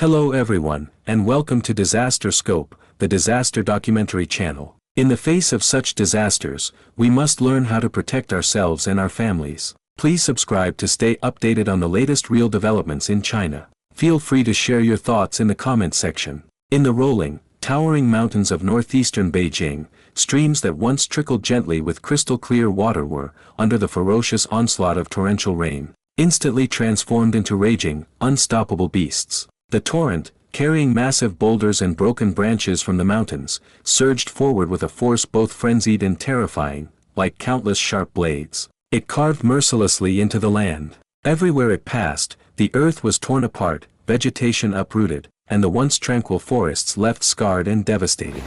Hello everyone, and welcome to DisasterScope, the disaster documentary channel. In the face of such disasters, we must learn how to protect ourselves and our families. Please subscribe to stay updated on the latest real developments in China. Feel free to share your thoughts in the comment section. In the rolling, towering mountains of northeastern Beijing, streams that once trickled gently with crystal clear water were, under the ferocious onslaught of torrential rain, instantly transformed into raging, unstoppable beasts. The torrent, carrying massive boulders and broken branches from the mountains, surged forward with a force both frenzied and terrifying, like countless sharp blades. It carved mercilessly into the land. Everywhere it passed, the earth was torn apart, vegetation uprooted, and the once tranquil forests left scarred and devastated.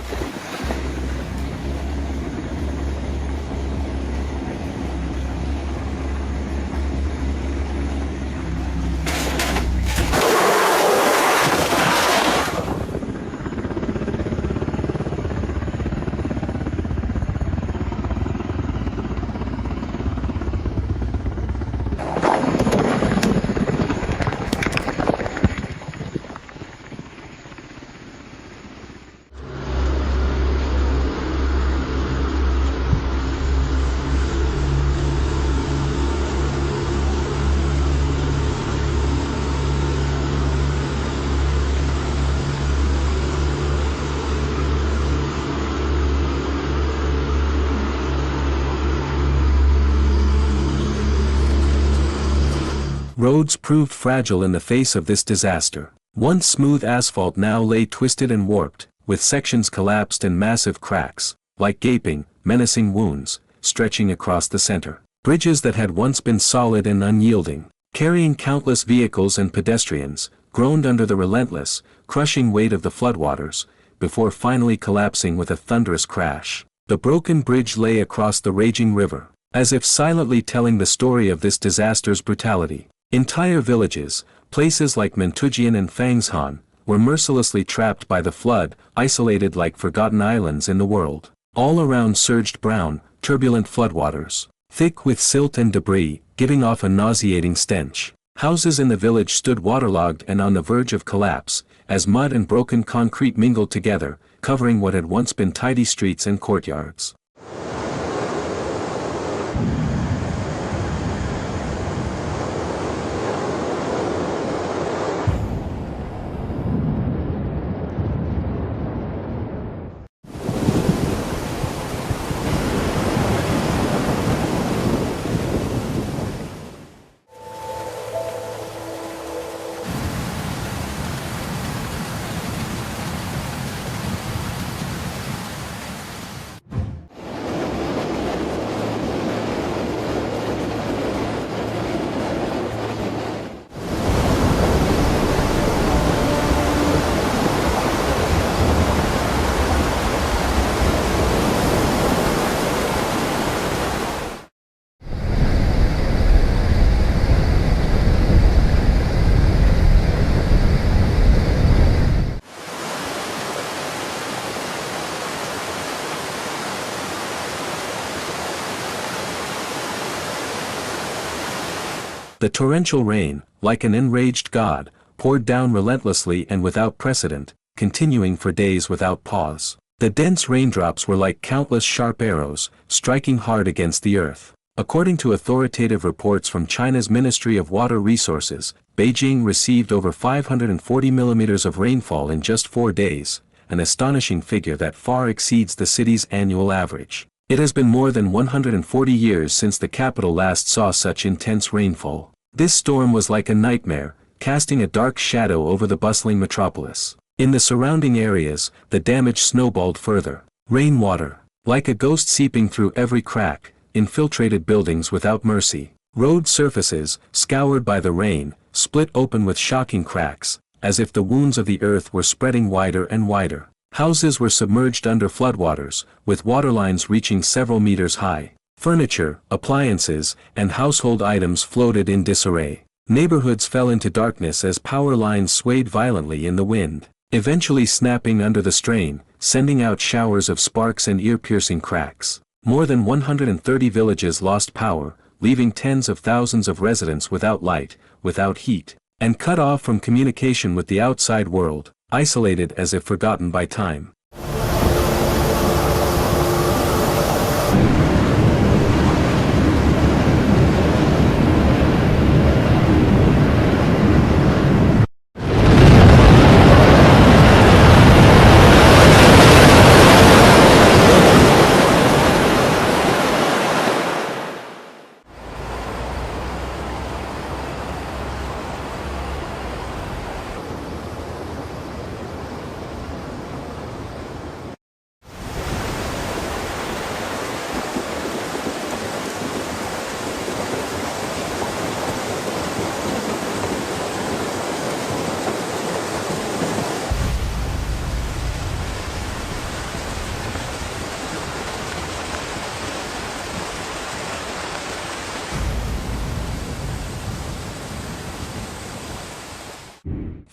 Roads proved fragile in the face of this disaster. Once smooth asphalt now lay twisted and warped, with sections collapsed and massive cracks, like gaping, menacing wounds, stretching across the center. Bridges that had once been solid and unyielding, carrying countless vehicles and pedestrians, groaned under the relentless, crushing weight of the floodwaters, before finally collapsing with a thunderous crash. The broken bridge lay across the raging river, as if silently telling the story of this disaster's brutality. Entire villages, places like Mentujian and Fangshan, were mercilessly trapped by the flood, isolated like forgotten islands in the world. All around surged brown, turbulent floodwaters, thick with silt and debris, giving off a nauseating stench. Houses in the village stood waterlogged and on the verge of collapse, as mud and broken concrete mingled together, covering what had once been tidy streets and courtyards. The torrential rain, like an enraged god, poured down relentlessly and without precedent, continuing for days without pause. The dense raindrops were like countless sharp arrows, striking hard against the earth. According to authoritative reports from China's Ministry of Water Resources, Beijing received over 540 millimeters of rainfall in just 4 days, an astonishing figure that far exceeds the city's annual average. It has been more than 140 years since the capital last saw such intense rainfall. This storm was like a nightmare, casting a dark shadow over the bustling metropolis. In the surrounding areas, the damage snowballed further. Rainwater, like a ghost seeping through every crack, infiltrated buildings without mercy. Road surfaces, scoured by the rain, split open with shocking cracks, as if the wounds of the earth were spreading wider and wider. Houses were submerged under floodwaters, with waterlines reaching several meters high. Furniture, appliances, and household items floated in disarray. Neighborhoods fell into darkness as power lines swayed violently in the wind, eventually snapping under the strain, sending out showers of sparks and ear-piercing cracks. More than 130 villages lost power, leaving tens of thousands of residents without light, without heat, and cut off from communication with the outside world, isolated as if forgotten by time.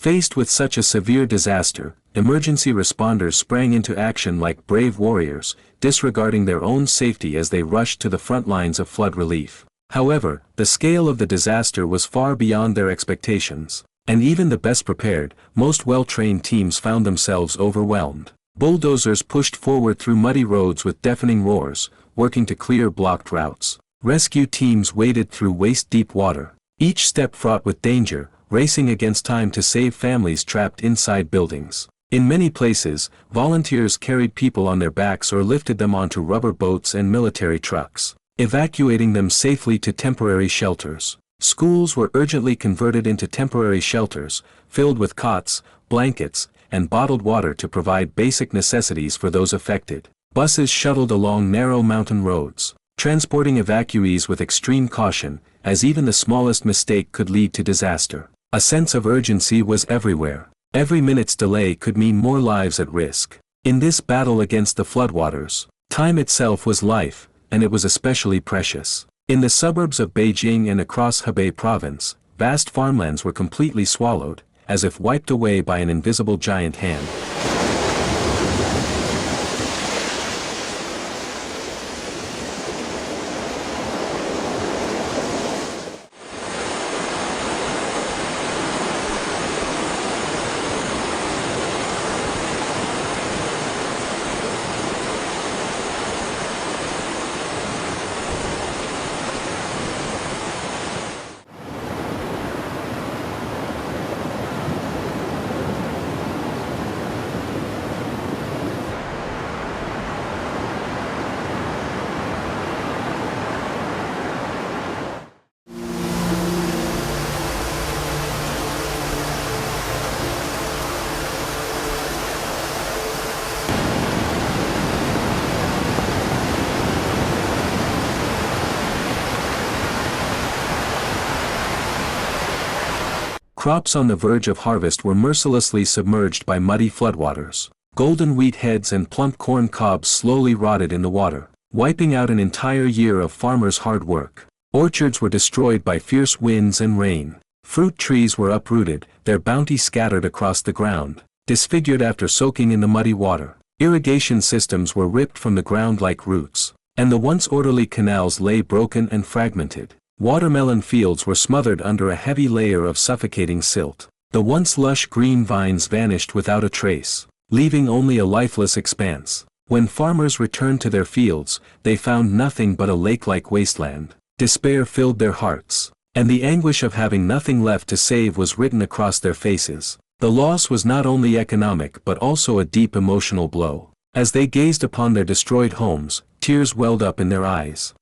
Faced with such a severe disaster, emergency responders sprang into action like brave warriors, disregarding their own safety as they rushed to the front lines of flood relief. However, the scale of the disaster was far beyond their expectations, and even the best prepared, most well-trained teams found themselves overwhelmed. Bulldozers pushed forward through muddy roads with deafening roars, working to clear blocked routes. Rescue teams waded through waist-deep water, each step fraught with danger, racing against time to save families trapped inside buildings. In many places, volunteers carried people on their backs or lifted them onto rubber boats and military trucks, evacuating them safely to temporary shelters. Schools were urgently converted into temporary shelters, filled with cots, blankets, and bottled water to provide basic necessities for those affected. Buses shuttled along narrow mountain roads, transporting evacuees with extreme caution, as even the smallest mistake could lead to disaster. A sense of urgency was everywhere. Every minute's delay could mean more lives at risk. In this battle against the floodwaters, time itself was life, and it was especially precious. In the suburbs of Beijing and across Hebei province, vast farmlands were completely swallowed, as if wiped away by an invisible giant hand. Crops on the verge of harvest were mercilessly submerged by muddy floodwaters. Golden wheat heads and plump corn cobs slowly rotted in the water, wiping out an entire year of farmers' hard work. Orchards were destroyed by fierce winds and rain. Fruit trees were uprooted, their bounty scattered across the ground, disfigured after soaking in the muddy water. Irrigation systems were ripped from the ground like roots, and the once orderly canals lay broken and fragmented. Watermelon fields were smothered under a heavy layer of suffocating silt. The once lush green vines vanished without a trace, leaving only a lifeless expanse. When farmers returned to their fields, they found nothing but a lake-like wasteland. Despair filled their hearts, and the anguish of having nothing left to save was written across their faces. The loss was not only economic but also a deep emotional blow. As they gazed upon their destroyed homes, tears welled up in their eyes.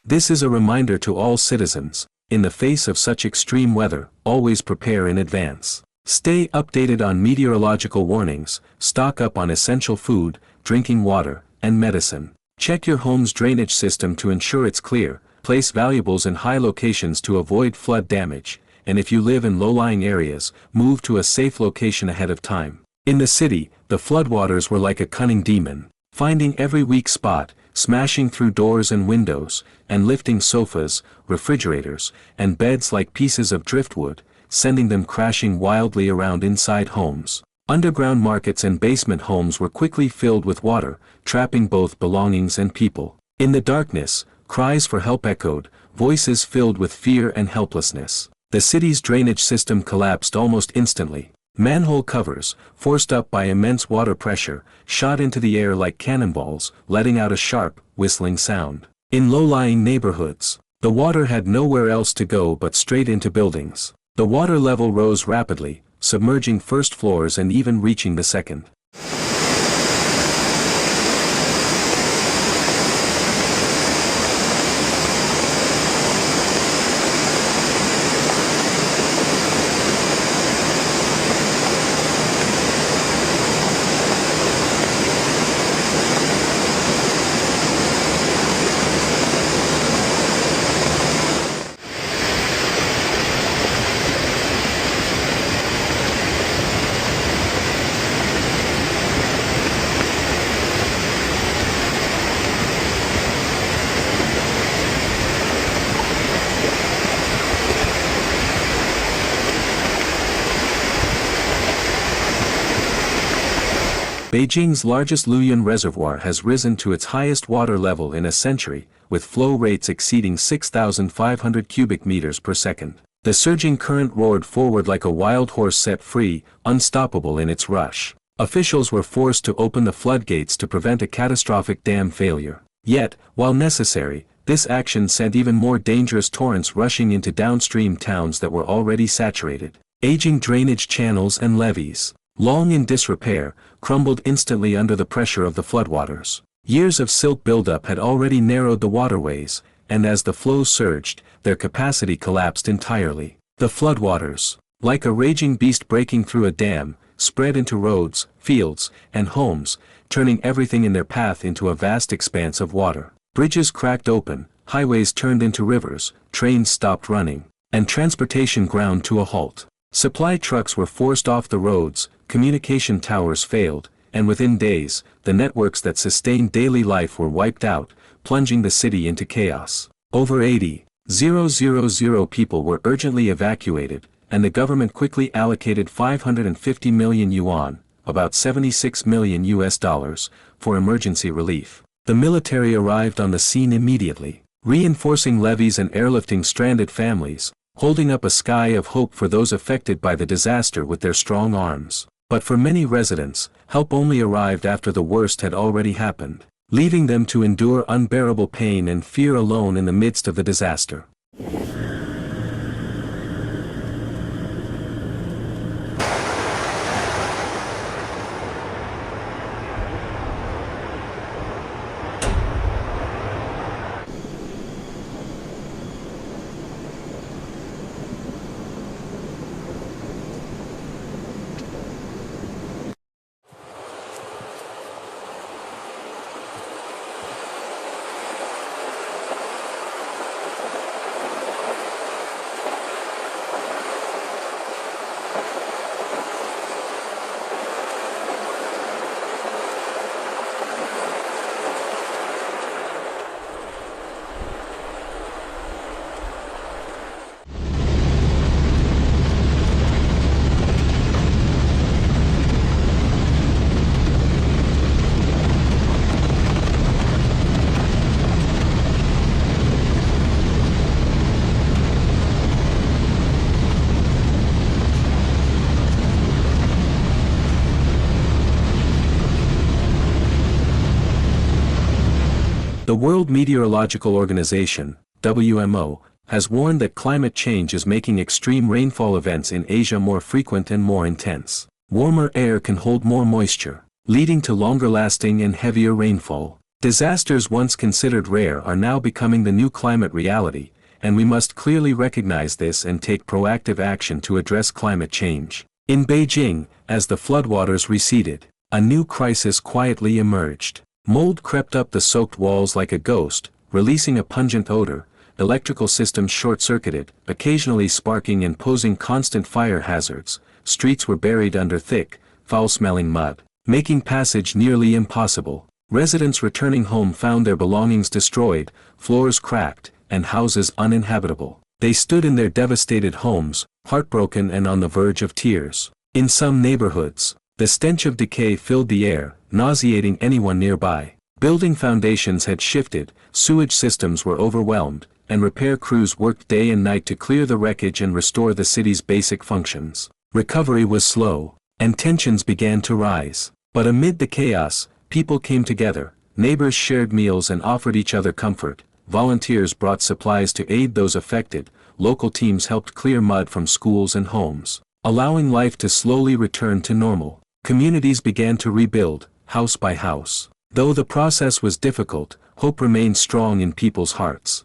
This is a reminder to all citizens: in the face of such extreme weather, always prepare in advance. Stay updated on meteorological warnings, stock up on essential food, drinking water, and medicine. Check your home's drainage system to ensure it's clear, place valuables in high locations to avoid flood damage, and if you live in low-lying areas, move to a safe location ahead of time. In the city, the floodwaters were like a cunning demon, finding every weak spot, smashing through doors and windows, and lifting sofas, refrigerators, and beds like pieces of driftwood, sending them crashing wildly around inside homes. Underground markets and basement homes were quickly filled with water, trapping both belongings and people. In the darkness, cries for help echoed, voices filled with fear and helplessness. The city's drainage system collapsed almost instantly. Manhole covers, forced up by immense water pressure, shot into the air like cannonballs, letting out a sharp, whistling sound. In low-lying neighborhoods, the water had nowhere else to go but straight into buildings. The water level rose rapidly, submerging first floors and even reaching the second. Beijing's largest Luyan reservoir has risen to its highest water level in a century, with flow rates exceeding 6,500 cubic meters per second. The surging current roared forward like a wild horse set free, unstoppable in its rush. Officials were forced to open the floodgates to prevent a catastrophic dam failure. Yet, while necessary, this action sent even more dangerous torrents rushing into downstream towns that were already saturated. Aging drainage channels and levees, long in disrepair, crumbled instantly under the pressure of the floodwaters. Years of silt buildup had already narrowed the waterways, and as the flow surged, their capacity collapsed entirely. The floodwaters, like a raging beast breaking through a dam, spread into roads, fields, and homes, turning everything in their path into a vast expanse of water. Bridges cracked open, highways turned into rivers, trains stopped running, and transportation ground to a halt. Supply trucks were forced off the roads, communication towers failed, and within days, the networks that sustained daily life were wiped out, plunging the city into chaos. Over 80,000 people were urgently evacuated, and the government quickly allocated 550 million yuan, about $76 million, for emergency relief. The military arrived on the scene immediately, reinforcing levees and airlifting stranded families, holding up a sky of hope for those affected by the disaster with their strong arms. But for many residents, help only arrived after the worst had already happened, leaving them to endure unbearable pain and fear alone in the midst of the disaster. The World Meteorological Organization, WMO, has warned that climate change is making extreme rainfall events in Asia more frequent and more intense. Warmer air can hold more moisture, leading to longer-lasting and heavier rainfall. Disasters once considered rare are now becoming the new climate reality, and we must clearly recognize this and take proactive action to address climate change. In Beijing, as the floodwaters receded, a new crisis quietly emerged. Mold crept up the soaked walls like a ghost, releasing a pungent odor. Electrical systems short-circuited, occasionally sparking and posing constant fire hazards. Streets were buried under thick, foul-smelling mud, making passage nearly impossible. Residents returning home found their belongings destroyed, floors cracked, and houses uninhabitable. They stood in their devastated homes, heartbroken and on the verge of tears. In some neighborhoods, the stench of decay filled the air, nauseating anyone nearby. Building foundations had shifted, sewage systems were overwhelmed, and repair crews worked day and night to clear the wreckage and restore the city's basic functions. Recovery was slow, and tensions began to rise. But amid the chaos, people came together, neighbors shared meals and offered each other comfort, volunteers brought supplies to aid those affected, local teams helped clear mud from schools and homes, allowing life to slowly return to normal. Communities began to rebuild, house by house. Though the process was difficult, hope remained strong in people's hearts.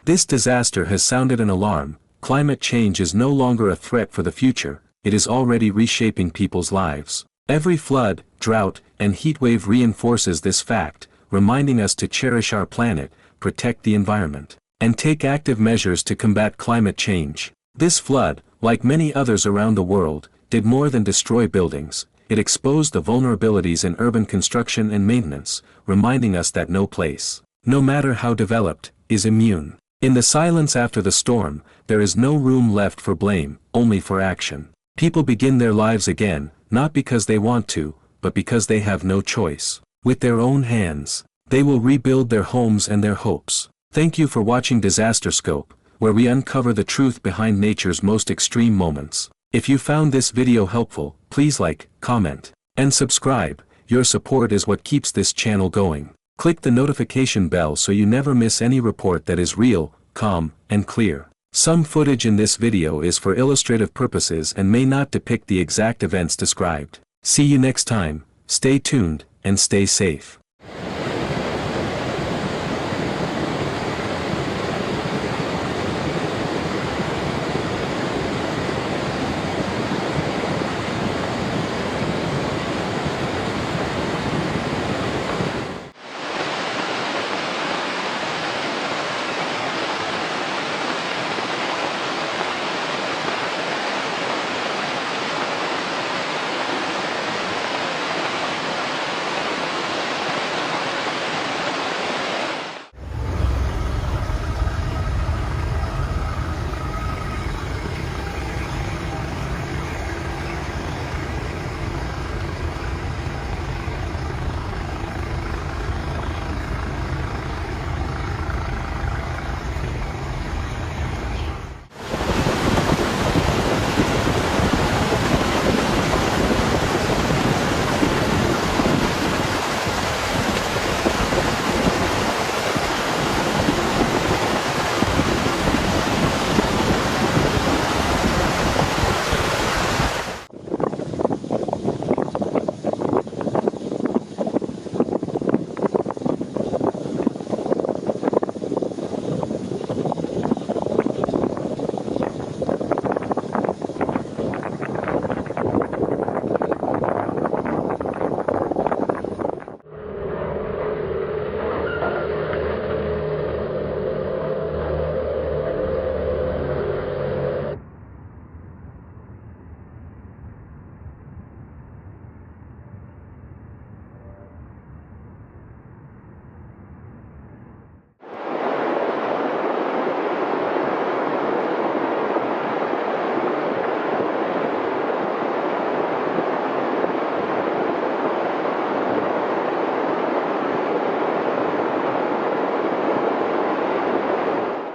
This disaster has sounded an alarm. Climate change is no longer a threat for the future, it is already reshaping people's lives. Every flood, drought, and heatwave reinforces this fact, reminding us to cherish our planet, protect the environment, and take active measures to combat climate change. This flood, like many others around the world, did more than destroy buildings. It exposed the vulnerabilities in urban construction and maintenance, reminding us that no place, no matter how developed, is immune. In the silence after the storm, there is no room left for blame, only for action. People begin their lives again, not because they want to, but because they have no choice. With their own hands, they will rebuild their homes and their hopes. Thank you for watching DisasterScope, where we uncover the truth behind nature's most extreme moments. If you found this video helpful, please like, comment, and subscribe. Your support is what keeps this channel going. Click the notification bell so you never miss any report that is real, calm, and clear. Some footage in this video is for illustrative purposes and may not depict the exact events described. See you next time, stay tuned, and stay safe.